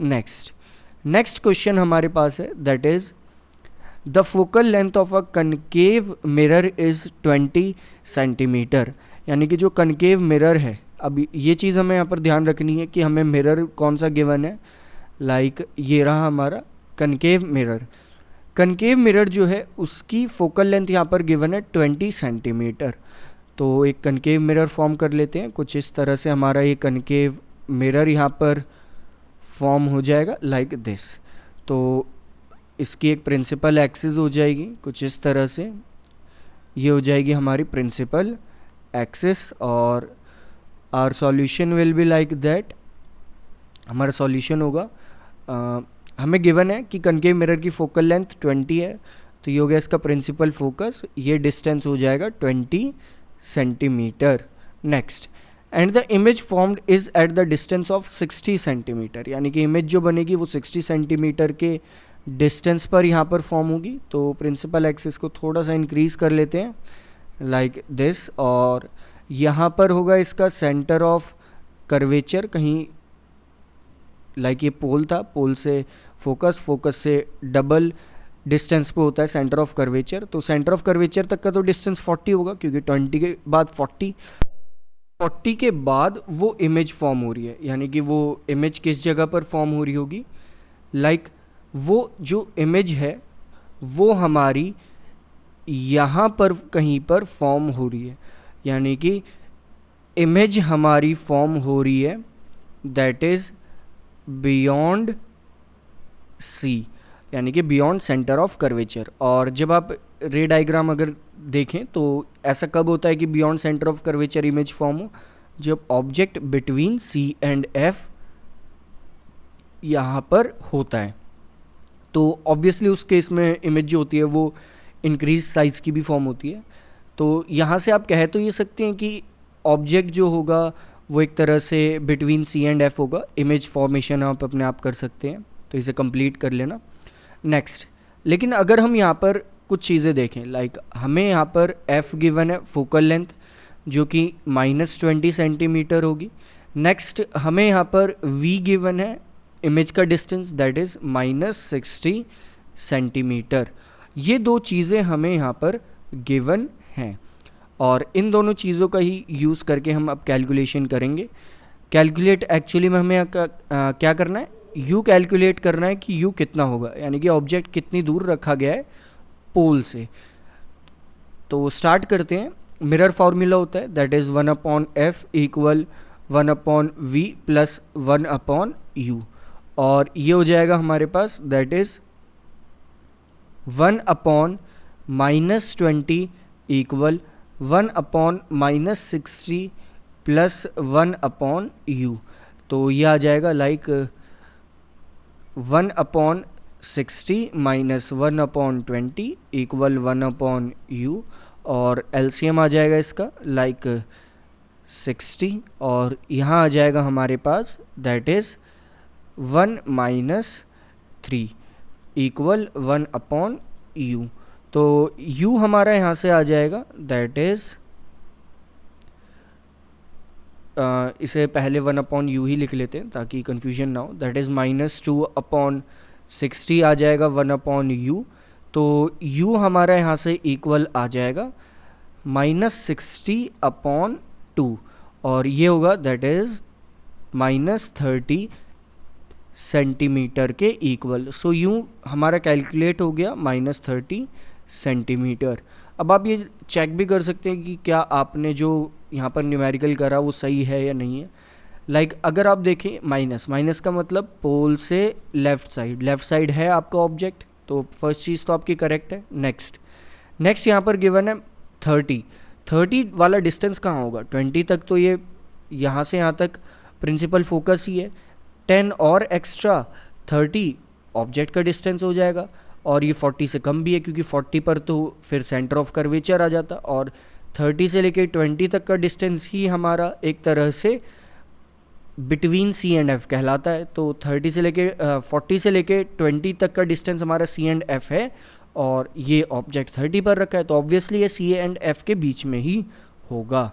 Next question हमारे पास है, that is the focal length of a concave mirror is 20 centimetre. यानी कि जो कनकेव मिरर है, अब ये चीज़ हमें यहाँ पर ध्यान रखनी है कि हमें मिरर कौन सा गिवन है। लाइक ये रहा हमारा कनकेव मिरर। कनकेव मिरर जो है उसकी फोकल लेंथ यहाँ पर गिवन है 20 सेंटीमीटर। तो एक कनकेव मिरर फॉर्म कर लेते हैं। कुछ इस तरह से हमारा ये कनकेव मिरर यहाँ पर फॉर्म हो जाएगा लाइक दिस। तो इसकी एक प्रिंसिपल एक्सिस हो जाएगी कुछ इस तरह से, ये हो जाएगी हमारी प्रिंसिपल एक्सिस, और our solution will be like that. हमारा सॉल्यूशन होगा, हमें गिवन है कि कनकेव मिरर की फोकल लेंथ 20 है, तो ये हो गया इसका प्रिंसिपल फोकस, ये डिस्टेंस हो जाएगा 20 centimetre. Next, and the image formed is at the distance of 60 centimetre. यानी कि इमेज जो बनेगी वो 60 सेंटीमीटर के डिस्टेंस पर यहाँ पर फॉर्म होगी। तो प्रिंसिपल एक्सिस को थोड़ा सा इंक्रीज कर लेते हैं लाइक दिस, और यहाँ पर होगा इसका सेंटर ऑफ कर्वेचर कहीं, लाइक ये पोल था, पोल से फोकस से डबल डिस्टेंस पे होता है सेंटर ऑफ कर्वेचर। तो सेंटर ऑफ कर्वेचर तक का तो डिस्टेंस 40 होगा, क्योंकि 20 के बाद 40 के बाद वो इमेज फॉर्म हो रही है। यानी कि वो इमेज किस जगह पर फॉर्म हो रही होगी, लाइक वो जो इमेज है वो हमारी यहाँ पर कहीं पर फॉर्म हो रही है। यानी कि इमेज हमारी फॉर्म हो रही है दैट इज़ बियॉन्ड सी, यानी कि बियॉन्ड सेंटर ऑफ कर्वेचर। और जब आप रे डायग्राम अगर देखें तो ऐसा कब होता है कि beyond centre of curvature image form हो, जब object between C and F यहाँ पर होता है। तो ऑब्वियसली उस केस में इमेज जो होती है वो इंक्रीज साइज की भी फॉर्म होती है। तो यहाँ से आप कह तो ये सकते हैं कि ऑब्जेक्ट जो होगा वो एक तरह से बिटवीन सी एंड एफ होगा। इमेज फॉर्मेशन आप अपने आप कर सकते हैं, तो इसे कंप्लीट कर लेना। नेक्स्ट, लेकिन अगर हम यहाँ पर कुछ चीज़ें देखें, लाइक हमें यहाँ पर एफ गिवन है फोकल लेंथ जो कि -20 सेंटीमीटर होगी। नेक्स्ट हमें यहाँ पर वी गिवन है इमेज का डिस्टेंस दैट इज़ -60 सेंटीमीटर। ये दो चीज़ें हमें यहाँ पर गिवन हैं, और इन दोनों चीज़ों का ही यूज़ करके हम अब कैलकुलेशन करेंगे। कैलकुलेट एक्चुअली में हमें क्या करना है, यू कैलकुलेट करना है कि यू कितना होगा, यानी कि ऑब्जेक्ट कितनी दूर रखा गया है पोल से। तो स्टार्ट करते हैं। मिरर फार्मूला होता है that is 1/f equal 1/v plus 1/u, और ये हो जाएगा हमारे पास that is 1/-20 equal 1/-60 plus 1/u। तो ये आ जाएगा लाइक 1/60 माइनस 1/20 इक्वल 1/u, और एलसीएम आ जाएगा इसका लाइक 60, और यहाँ आ जाएगा हमारे पास दैट इज़ 1-3 इक्वल 1/u। तो u हमारा यहाँ से आ जाएगा दैट इज़ इसे पहले 1/u ही लिख लेते हैं ताकि कन्फ्यूजन ना हो। दैट इज़ -2/60 आ जाएगा 1/u। तो u हमारा यहाँ से इक्वल आ जाएगा -60/2, और ये होगा दैट इज़ -30 सेंटीमीटर के इक्वल। सो यूँ हमारा कैलकुलेट हो गया -30 सेंटीमीटर। अब आप ये चेक भी कर सकते हैं कि क्या आपने जो यहाँ पर न्यूमेरिकल करा वो सही है या नहीं है। लाइक अगर आप देखें माइनस का मतलब पोल से लेफ़्ट साइड है आपका ऑब्जेक्ट, तो फर्स्ट चीज़ तो आपकी करेक्ट है। नेक्स्ट यहाँ पर गिवन है 30 वाला डिस्टेंस कहाँ होगा, 20 तक तो ये यहाँ से यहाँ तक प्रिंसिपल फोकस ही है। 10 और एक्स्ट्रा 30 ऑब्जेक्ट का डिस्टेंस हो जाएगा, और ये 40 से कम भी है क्योंकि 40 पर तो फिर सेंटर ऑफ कर्वेचर आ जाता, और 30 से लेके 20 तक का डिस्टेंस ही हमारा एक तरह से बिटवीन सी एंड एफ कहलाता है। तो 40 से लेके 20 तक का डिस्टेंस हमारा सी एंड एफ है, और ये ऑब्जेक्ट 30 पर रखा है, तो ऑब्वियसली ये सी एंड एफ के बीच में ही होगा।